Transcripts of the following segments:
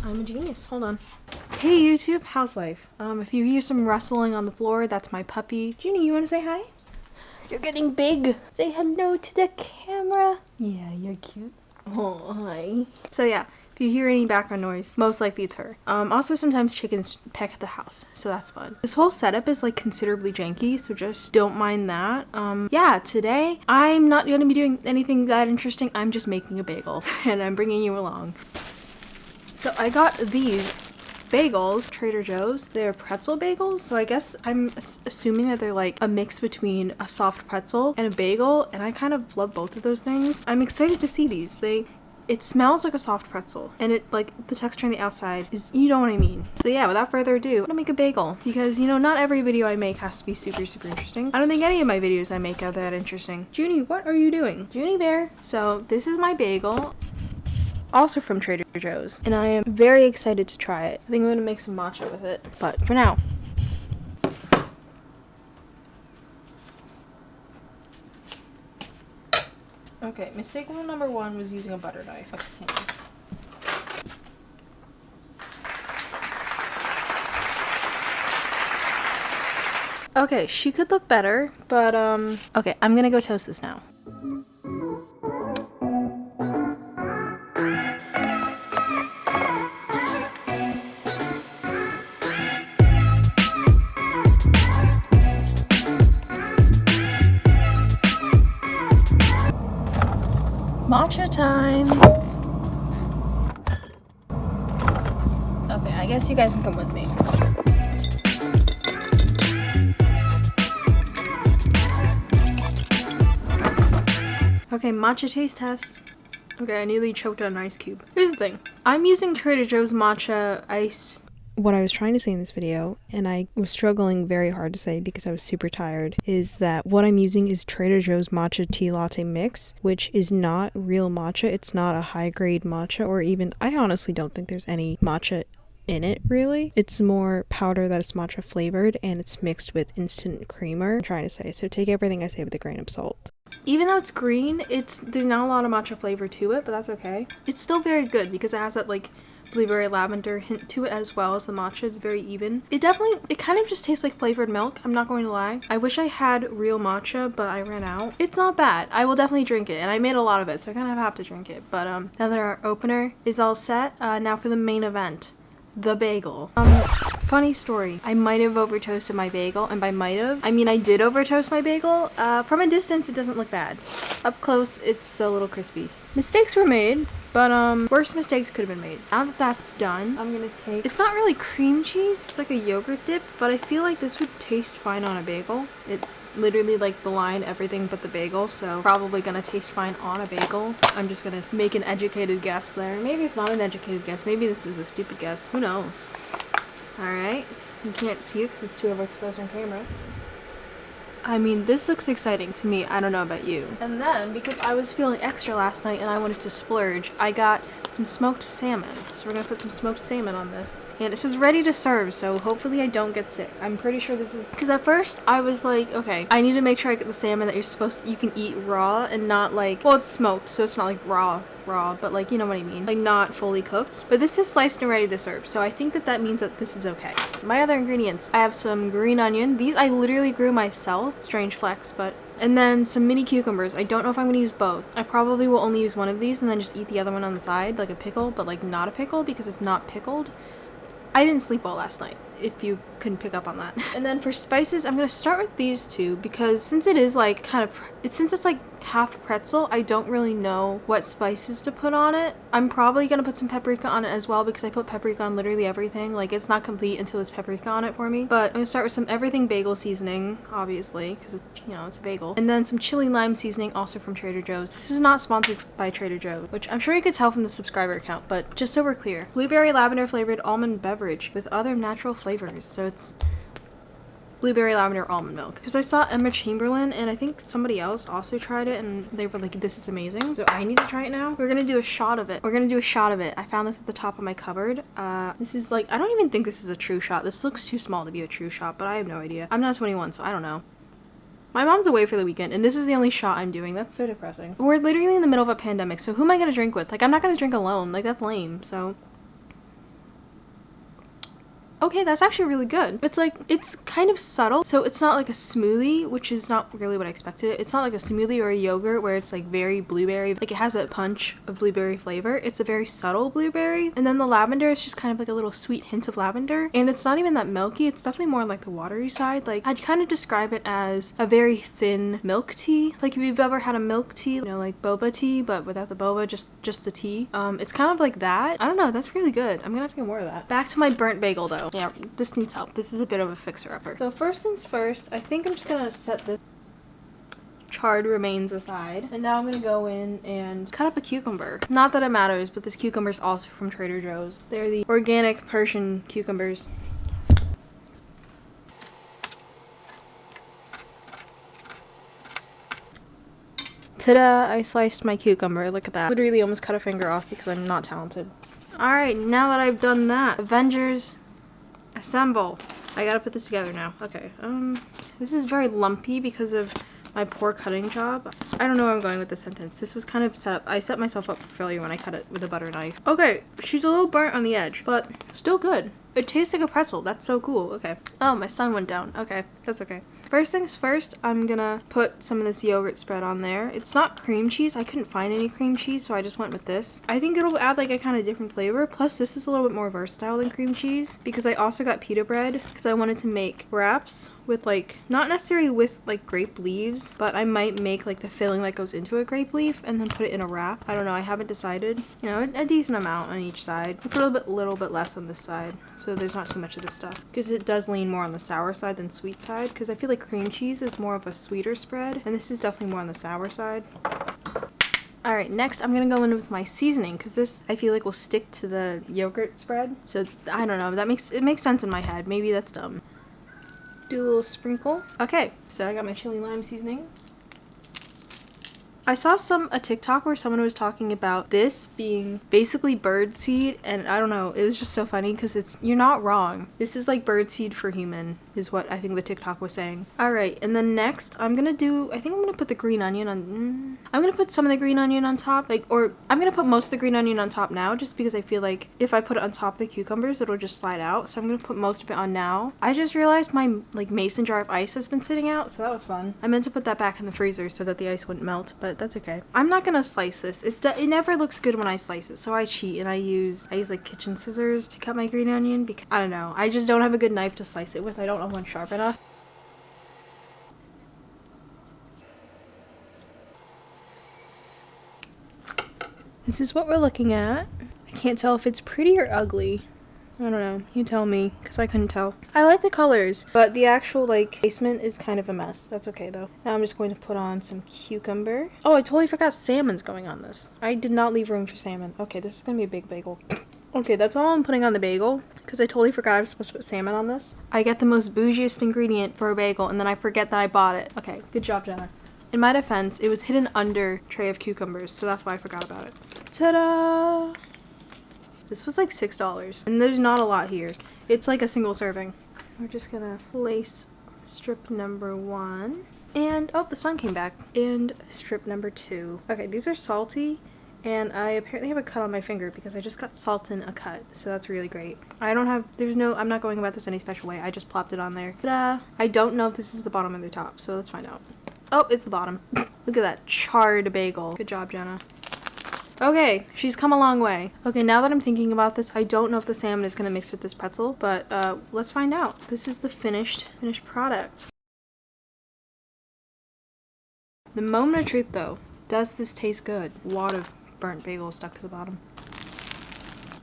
I'm a genius. Hold on. Hey YouTube, how's life? If you hear some rustling on the floor, that's my puppy. Junie, you want to say hi? You're getting big. Say hello to the camera. Yeah, you're cute. Oh, hi. So yeah, if you hear any background noise, most likely it's her. Also sometimes chickens peck at the house, so that's fun. This whole setup is like considerably janky, so just don't mind that. Yeah, today I'm not going to be doing anything that interesting. I'm just making a bagel and I'm bringing you along. So I got these bagels, Trader Joe's. They're pretzel bagels, so I guess I'm assuming that they're like a mix between a soft pretzel and a bagel, and I kind of love both of those things. I'm excited to see these. It smells like a soft pretzel, and it like the texture on the outside is, you know what I mean. So yeah, without further ado, I'm gonna make a bagel because, you know, not every video I make has to be super interesting. I don't think any of my videos I make are that interesting. Junie, what are you doing? Junie Bear. So this is my bagel. Also from Trader Joe's, and I am very excited to try it. I think I'm gonna make some matcha with it, but for now. Okay, mistake rule number 1 was using a butter knife. Okay, she could look better, but okay, I'm gonna go toast this now. Matcha time! Okay, I guess you guys can come with me. Okay, matcha taste test. Okay, I nearly choked on an ice cube. Here's the thing. I'm using Trader Joe's matcha ice. What I was trying to say in this video, and I was struggling very hard to say because I was super tired, is that what I'm using is Trader Joe's matcha tea latte mix, which is not real matcha. It's not a high-grade matcha, or even, I honestly don't think there's any matcha in it, really. It's more powder that is matcha flavored, and it's mixed with instant creamer, I'm trying to say. So take everything I say with a grain of salt. Even though it's green, there's not a lot of matcha flavor to it, but that's okay. It's still very good because it has that like blueberry lavender hint to it as well as the matcha. It's very even. It kind of just tastes like flavored milk, I'm not going to lie. I wish I had real matcha, but I ran out. It's not bad. I will definitely drink it, and I made a lot of it, so I kind of have to drink it. But now that our opener is all set, now for the main event. The bagel. Funny story. I might have over toasted my bagel, and by might have, I mean I did over toast my bagel. From a distance, it doesn't look bad. Up close, it's a little crispy. Mistakes were made, but worse mistakes could have been made. Now that that's done, I'm gonna take, it's not really cream cheese, it's like a yogurt dip, but I feel like this would taste fine on a bagel. It's literally like the line, everything but the bagel, so probably gonna taste fine on a bagel. I'm just gonna make an educated guess there. Maybe it's not an educated guess, maybe this is a stupid guess. Who knows? Alright, you can't see it because it's too overexposed on camera. I mean, this looks exciting to me. I don't know about you. And then, because I was feeling extra last night and I wanted to splurge, I got some smoked salmon. So we're gonna put some smoked salmon on this. And it says ready to serve, so hopefully I don't get sick. I'm pretty sure this is, because at first I was like, okay, I need to make sure I get the salmon that you can eat raw and not like, well, it's smoked, so it's not like raw, but like, you know what I mean, like not fully cooked. But this is sliced and ready to serve, so I think that means that this is okay. My other ingredients, I have some green onion. These I literally grew myself. Strange flex, but, and then some mini cucumbers. I don't know if I'm gonna use both. I probably will only use one of these and then just eat the other one on the side like a pickle, but like not a pickle because it's not pickled. I didn't sleep well last night, if you couldn't pick up on that. And then for spices, I'm gonna start with these two because since it is like since it's like half pretzel, I don't really know what spices to put on it. I'm probably gonna put some paprika on it as well because I put paprika on literally everything. Like, it's not complete until there's paprika on it for me. But I'm gonna start with some everything bagel seasoning, obviously, because it's, you know, it's a bagel. And then some chili lime seasoning, also from Trader Joe's. This is not sponsored by Trader Joe's, which I'm sure you could tell from the subscriber count, but just so we're clear. Blueberry lavender flavored almond beverage with other natural flavors. So it's blueberry lavender almond milk, because I saw Emma Chamberlain and I think somebody else also tried it and they were like, this is amazing, so I need to try it now. We're gonna do a shot of it. I found this at the top of my cupboard. This is like, I don't even think this is a true shot. This looks too small to be a true shot, but I have no idea. I'm not 21, so I don't know. My mom's away for the weekend and this is the only shot I'm doing. That's so depressing. We're literally in the middle of a pandemic, so who am I gonna drink with? Like, I'm not gonna drink alone. Like, that's lame. So Okay, that's actually really good. It's like, it's kind of subtle. So it's not like a smoothie, which is not really what I expected. It's not like a smoothie or a yogurt where it's like very blueberry. Like it has a punch of blueberry flavor. It's a very subtle blueberry. And then the lavender is just kind of like a little sweet hint of lavender. And it's not even that milky. It's definitely more like the watery side. Like I'd kind of describe it as a very thin milk tea. Like if you've ever had a milk tea, you know, like boba tea, but without the boba, just the tea. It's kind of like that. I don't know. That's really good. I'm gonna have to get more of that. Back to my burnt bagel though. Yeah, this needs help. This is a bit of a fixer-upper. So first things first, I think I'm just gonna set the charred remains aside. And now I'm gonna go in and cut up a cucumber. Not that it matters, but this cucumber is also from Trader Joe's. They're the organic Persian cucumbers. Ta-da! I sliced my cucumber. Look at that. Literally almost cut a finger off because I'm not talented. Alright, now that I've done that, Avengers, assemble. I gotta put this together now. Okay, this is very lumpy because of my poor cutting job. I don't know where I'm going with this sentence. This was kind of set up. I set myself up for failure when I cut it with a butter knife. Okay, she's a little burnt on the edge, but still good. It tastes like a pretzel. That's so cool. Okay. Oh, my sun went down. Okay, that's okay. First things first, I'm gonna put some of this yogurt spread on there. It's not cream cheese. I couldn't find any cream cheese, so I just went with this. I think it'll add like a kind of different flavor. Plus, this is a little bit more versatile than cream cheese because I also got pita bread because I wanted to make wraps with like, not necessarily with like grape leaves, but I might make like the filling that goes into a grape leaf and then put it in a wrap. I don't know. I haven't decided. You know, a decent amount on each side. I put a little bit less on this side, so there's not too much of this stuff because it does lean more on the sour side than sweet side because I feel like cream cheese is more of a sweeter spread and this is definitely more on the sour side. Alright, next I'm gonna go in with my seasoning because this I feel like will stick to the yogurt spread. So I don't know, it makes sense in my head. Maybe that's dumb. Do a little sprinkle. Okay, so I got my chili lime seasoning. I saw a TikTok where someone was talking about this being basically birdseed, and I don't know, it was just so funny because you're not wrong. This is like birdseed for human is what I think the TikTok was saying. Alright, and then next I think I'm gonna put the green onion on, I'm gonna put some of the green onion on top, or I'm gonna put most of the green onion on top now just because I feel like if I put it on top of the cucumbers it'll just slide out, so I'm gonna put most of it on now. I just realized my like mason jar of ice has been sitting out, so that was fun. I meant to put that back in the freezer so that the ice wouldn't melt, but that's okay. I'm not gonna slice this. It never looks good when I slice it, so I cheat and I use like kitchen scissors to cut my green onion because I don't know. I just don't have a good knife to slice it with. I don't have one sharp enough. This is what we're looking at. I can't tell if it's pretty or ugly. I don't know. You tell me, because I couldn't tell. I like the colors, but the actual, like, placement is kind of a mess. That's okay, though. Now I'm just going to put on some cucumber. Oh, I totally forgot salmon's going on this. I did not leave room for salmon. Okay, this is going to be a big bagel. Okay, that's all I'm putting on the bagel, because I totally forgot I was supposed to put salmon on this. I get the most bougiest ingredient for a bagel, and then I forget that I bought it. Okay, good job, Jenna. In my defense, it was hidden under a tray of cucumbers, so that's why I forgot about it. Ta-da! This was like $6, and there's not a lot here. It's like a single serving. We're just gonna place strip number 1. And, oh, the sun came back. And strip number 2. Okay, these are salty, and I apparently have a cut on my finger because I just got salt in a cut, so that's really great. I'm not going about this any special way. I just plopped it on there. Ta-da! I don't know if this is the bottom or the top, so let's find out. Oh, it's the bottom. Look at that charred bagel. Good job, Jenna. Okay, she's come a long way. Okay, now that I'm thinking about this, I don't know if the salmon is going to mix with this pretzel, but let's find out. This is the finished product. The moment of truth, though. Does this taste good? A lot of burnt bagel stuck to the bottom.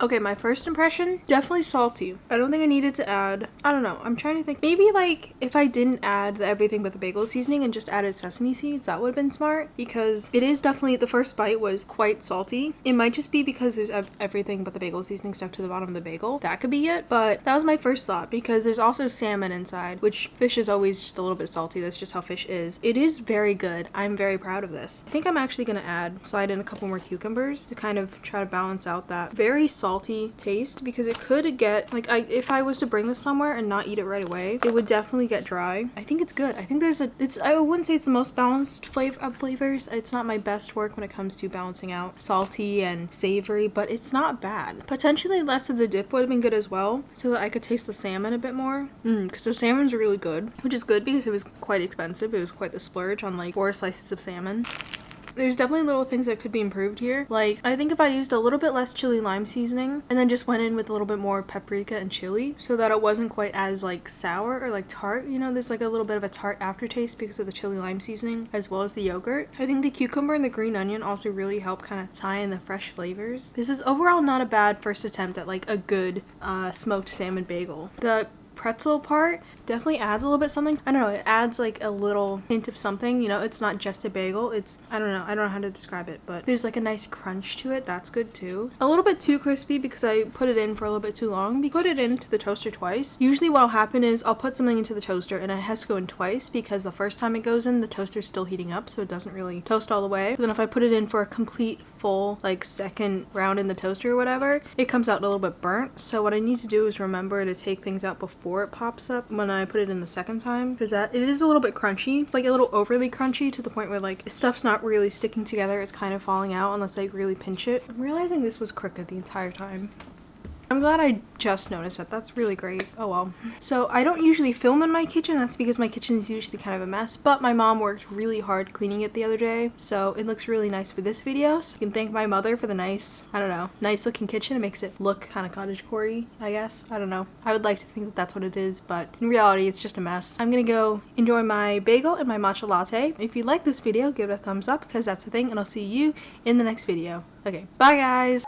Okay, my first impression, definitely salty. I don't think I needed to add, I don't know, I'm trying to think. Maybe like if I didn't add the everything but the bagel seasoning and just added sesame seeds, that would have been smart because it is definitely, the first bite was quite salty. It might just be because there's everything but the bagel seasoning stuck to the bottom of the bagel. That could be it, but that was my first thought because there's also salmon inside, which fish is always just a little bit salty. That's just how fish is. It is very good. I'm very proud of this. I think I'm actually gonna slide in a couple more cucumbers to kind of try to balance out that very salty salty taste because it could get, like, if I was to bring this somewhere and not eat it right away, it would definitely get dry. I think it's good. I think I wouldn't say it's the most balanced flavors. It's not my best work when it comes to balancing out salty and savory, but it's not bad. Potentially less of the dip would have been good as well, so that I could taste the salmon a bit more. Because the salmon's really good, which is good because it was quite expensive. It was quite the splurge on like 4 slices of salmon. There's definitely little things that could be improved here. Like, I think if I used a little bit less chili lime seasoning and then just went in with a little bit more paprika and chili so that it wasn't quite as like sour or like tart, you know, there's like a little bit of a tart aftertaste because of the chili lime seasoning as well as the yogurt. I think the cucumber and the green onion also really help kind of tie in the fresh flavors. This is overall not a bad first attempt at like a good smoked salmon bagel. The pretzel part definitely adds a little bit something. I don't know, it adds like a little hint of something, you know, it's not just a bagel. It's, I don't know how to describe it, but there's like a nice crunch to it. That's good too. A little bit too crispy because I put it in for a little bit too long. We put it into the toaster twice. Usually what'll happen is I'll put something into the toaster and it has to go in twice because the first time it goes in, the toaster's still heating up, so it doesn't really toast all the way. But then if I put it in for a complete full like second round in the toaster or whatever, it comes out a little bit burnt. So what I need to do is remember to take things out before it pops up when I put it in the second time, because that it is a little bit crunchy, like a little overly crunchy to the point where like stuff's not really sticking together. It's kind of falling out unless I really pinch it. I'm realizing this was crooked the entire time. I'm glad I just noticed that. That's really great. Oh well. So I don't usually film in my kitchen. That's because my kitchen is usually kind of a mess, but my mom worked really hard cleaning it the other day, so it looks really nice for this video. So you can thank my mother for the nice, I don't know, nice looking kitchen. It makes it look kind of cottagecore-y, I guess. I don't know. I would like to think that that's what it is, but in reality it's just a mess. I'm gonna go enjoy my bagel and my matcha latte. If you like this video, give it a thumbs up because that's the thing, and I'll see you in the next video. Okay, bye guys!